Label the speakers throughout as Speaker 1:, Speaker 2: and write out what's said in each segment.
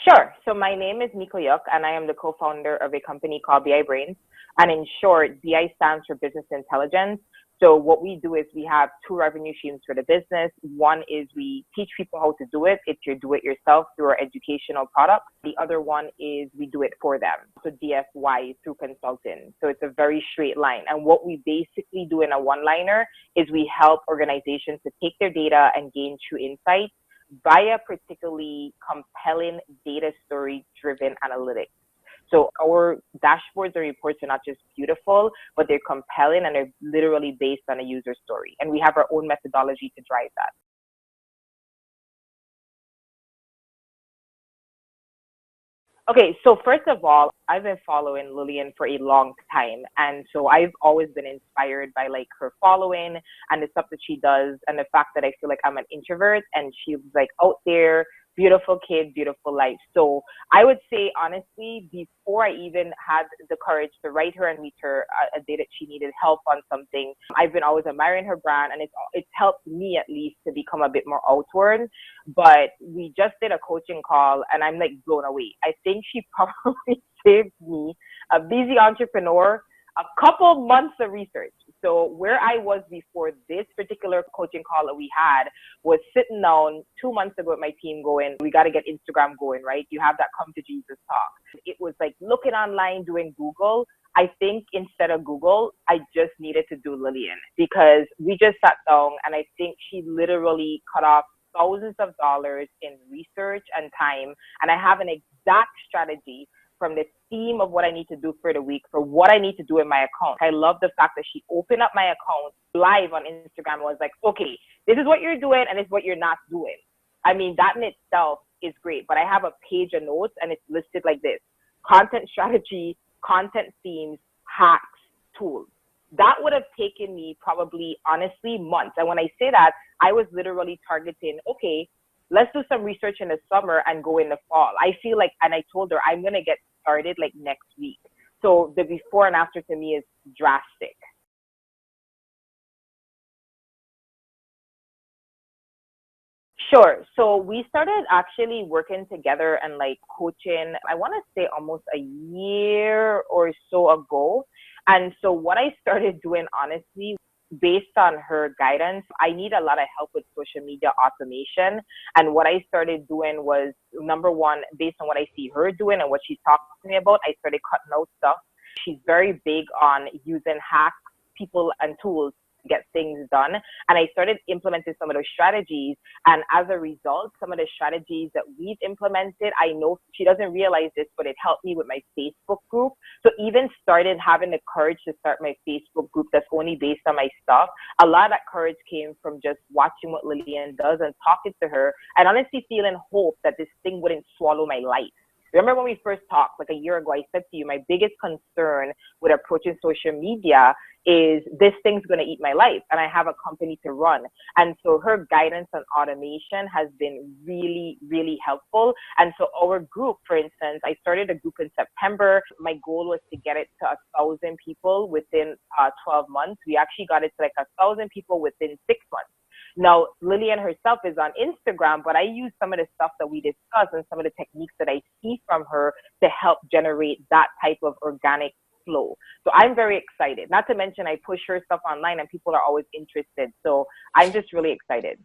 Speaker 1: Sure. So my name is Mico Yuk, and I am the co-founder of a company called BI Brains. And in short, BI stands for Business Intelligence. So what we do is we have two revenue streams for the business. One is we teach people how to do it if you do it yourself through our educational products. The other one is we do it for them. So DFY through consulting. So it's a very straight line. And what we basically do in a one-liner is we help organizations to take their data and gain true insights via particularly compelling data story driven analytics. So our dashboards and reports are not just beautiful, but they're compelling and they're literally based on a user story. And we have our own methodology to drive that. Okay, so first of all, I've been following Lillian for a long time. And so I've always been inspired by like her following and the stuff that she does and the fact that I feel like I'm an introvert and she's like out there, beautiful kid, beautiful life. So I would say honestly, before I even had the courage to write her and meet her a day that she needed help on something, I've been always admiring her brand and it's helped me at least to become a bit more outward. But we just did a coaching call and I'm like blown away. I think she probably saved me, a busy entrepreneur, a couple months of research. So where I was before this particular coaching call that we had was sitting down 2 months ago with my team going, we got to get Instagram going, right? You have that come to Jesus talk. It was like looking online, doing Google. I think instead of Google, I just needed to do Lillian because we just sat down and I think she literally cut off thousands of dollars in research and time. And I have an exact strategy from the theme of what I need to do for the week, for what I need to do in my account. I love the fact that she opened up my account live on Instagram and was like, okay, this is what you're doing and this is what you're not doing. I mean, that in itself is great, but I have a page of notes and it's listed like this: content strategy, content themes, hacks, tools. That would have taken me probably, honestly, months. And when I say that, I was literally targeting, okay, let's do some research in the summer and go in the fall. I feel like, and I told her, I'm going to get started like next week. So the before and after to me is drastic. Sure. So we started actually working together and like coaching, I want to say almost a year or so ago. And so what I started doing, honestly, based on her guidance, I need a lot of help with social media automation. And what I started doing was, number one, based on what I see her doing and what she's talking to me about, I started cutting out stuff. She's very big on using hacks, people, and tools to get things done. And I started implementing some of those strategies. And as a result, some of the strategies that we've implemented, I know she doesn't realize this, but it helped me with my Facebook group. So even started having the courage to start my Facebook group that's only based on my stuff. A lot of that courage came from just watching what Lillian does and talking to her and honestly feeling hope that this thing wouldn't swallow my life. Remember when we first talked like a year ago, I said to you, my biggest concern with approaching social media is this thing's going to eat my life and I have a company to run. And so her guidance on automation has been really, really helpful. And so our group, for instance, I started a group in September. My goal was to get it to 1,000 people within 12 months. We actually got it to like 1,000 people within 6 months. Now, Lillian herself is on Instagram, but I use some of the stuff that we discuss and some of the techniques that I see from her to help generate that type of organic flow. So I'm very excited. Not to mention I push her stuff online and people are always interested. So I'm just really excited.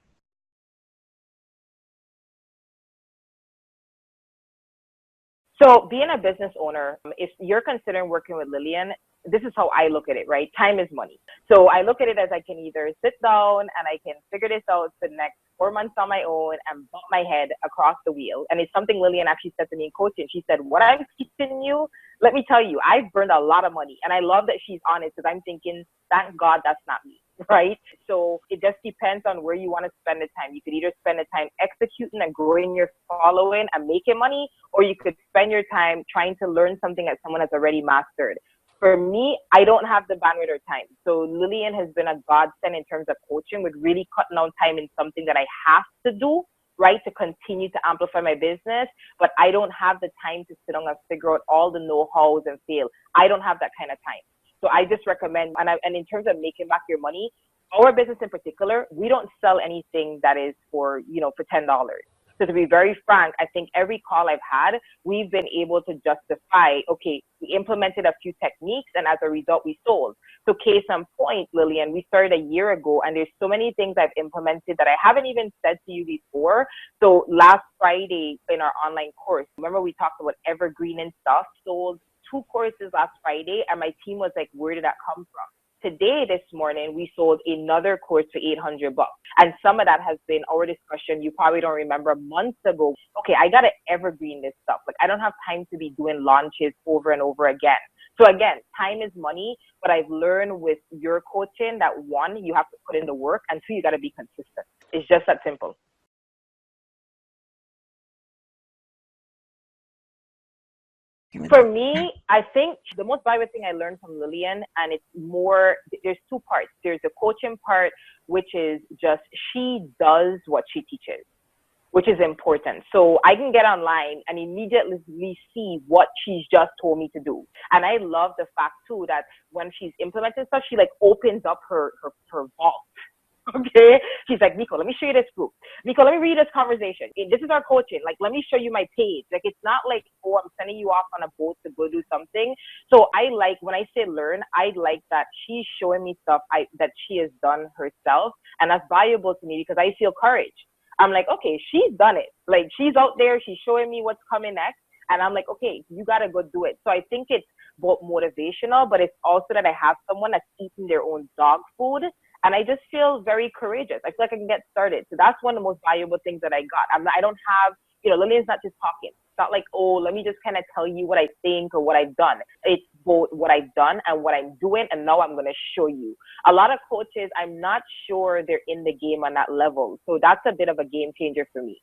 Speaker 1: So being a business owner, if you're considering working with Lillian, this is how I look at it, right? Time is money. So I look at it as I can either sit down and I can figure this out for the next 4 months on my own and bump my head across the wheel. And it's something Lillian actually said to me in coaching. She said, what I'm teaching you, let me tell you, I've burned a lot of money. And I love that she's honest because I'm thinking, thank God that's not me, right? So it just depends on where you want to spend the time. You could either spend the time executing and growing your following and making money, or you could spend your time trying to learn something that someone has already mastered. For me, I don't have the bandwidth or time. So Lillian has been a godsend in terms of coaching with really cutting down time in something that I have to do, right, to continue to amplify my business. But I don't have the time to sit down and figure out all the know-hows and fail. I don't have that kind of time. So I just recommend, and in terms of making back your money, our business in particular, we don't sell anything that is for, for $10. So to be very frank, I think every call I've had, we've been able to justify, okay, we implemented a few techniques and as a result, we sold. So case in point, Lillian, we started a year ago and there's so many things I've implemented that I haven't even said to you before. So last Friday in our online course, remember we talked about evergreen and stuff, sold 2 courses last Friday and my team was like, where did that come from? Today, this morning, we sold another course for $800. And some of that has been our discussion. You probably don't remember months ago. Okay, I got to evergreen this stuff. Like, I don't have time to be doing launches over and over again. So again, time is money, but I've learned with your coaching that one, you have to put in the work, and two, you got to be consistent. It's just that simple. For me, I think the most valuable thing I learned from Lillian, and it's more, there's 2 parts. There's the coaching part, which is just she does what she teaches, which is important. So I can get online and immediately see what she's just told me to do. And I love the fact too that when she's implementing stuff, she like opens up her vault. Okay. She's like, Mico, let me show you this group. Mico, let me read this conversation. This is our coaching. Like, let me show you my page. Like, it's not like, oh, I'm sending you off on a boat to go do something. So I like, when I say learn, I like that she's showing me stuff that she has done herself. And that's valuable to me because I feel courage. I'm like, okay, she's done it. Like, she's out there. She's showing me what's coming next. And I'm like, okay, you got to go do it. So I think it's both motivational, but it's also that I have someone that's eating their own dog food. And I just feel very courageous. I feel like I can get started. So that's one of the most valuable things that I got. I don't have, Lillian's not just talking. It's not like, oh, let me just kind of tell you what I think or what I've done. It's both what I've done and what I'm doing. And now I'm going to show you. A lot of coaches, I'm not sure they're in the game on that level. So that's a bit of a game changer for me.